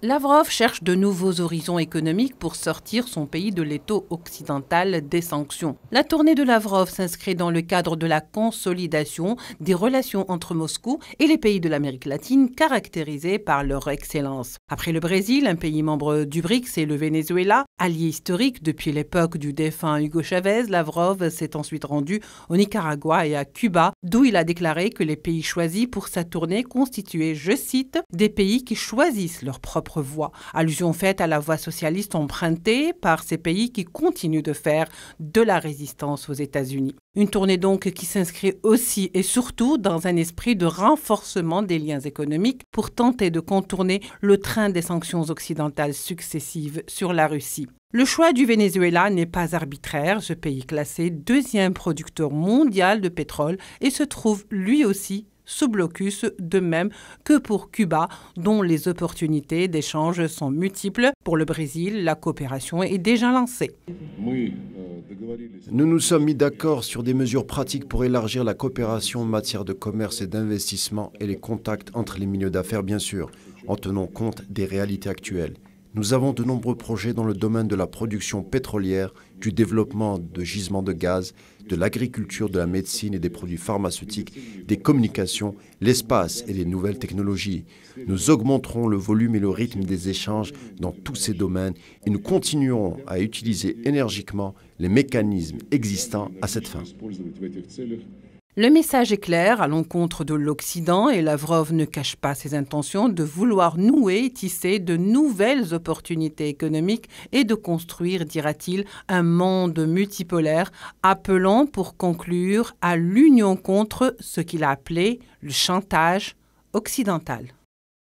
Lavrov cherche de nouveaux horizons économiques pour sortir son pays de l'étau occidental des sanctions. La tournée de Lavrov s'inscrit dans le cadre de la consolidation des relations entre Moscou et les pays de l'Amérique latine caractérisés par leur excellence. Après le Brésil, un pays membre du BRICS, et le Venezuela, allié historique depuis l'époque du défunt Hugo Chavez, Lavrov s'est ensuite rendu au Nicaragua et à Cuba, d'où il a déclaré que les pays choisis pour sa tournée constituaient, je cite, des pays qui choisissent leur propre voie. Allusion faite à la voie socialiste empruntée par ces pays qui continuent de faire de la résistance aux États-Unis. Une tournée donc qui s'inscrit aussi et surtout dans un esprit de renforcement des liens économiques pour tenter de contourner le train des sanctions occidentales successives sur la Russie. Le choix du Venezuela n'est pas arbitraire, ce pays classé deuxième producteur mondial de pétrole et se trouve lui aussi sous blocus, de même que pour Cuba, dont les opportunités d'échange sont multiples. Pour le Brésil, la coopération est déjà lancée. Nous nous sommes mis d'accord sur des mesures pratiques pour élargir la coopération en matière de commerce et d'investissement et les contacts entre les milieux d'affaires, bien sûr, en tenant compte des réalités actuelles. Nous avons de nombreux projets dans le domaine de la production pétrolière, du développement de gisements de gaz, de l'agriculture, de la médecine et des produits pharmaceutiques, des communications, l'espace et les nouvelles technologies. Nous augmenterons le volume et le rythme des échanges dans tous ces domaines et nous continuerons à utiliser énergiquement les mécanismes existants à cette fin. Le message est clair à l'encontre de l'Occident et Lavrov ne cache pas ses intentions de vouloir nouer et tisser de nouvelles opportunités économiques et de construire, dira-t-il, un monde multipolaire, appelant pour conclure à l'union contre ce qu'il a appelé le chantage occidental.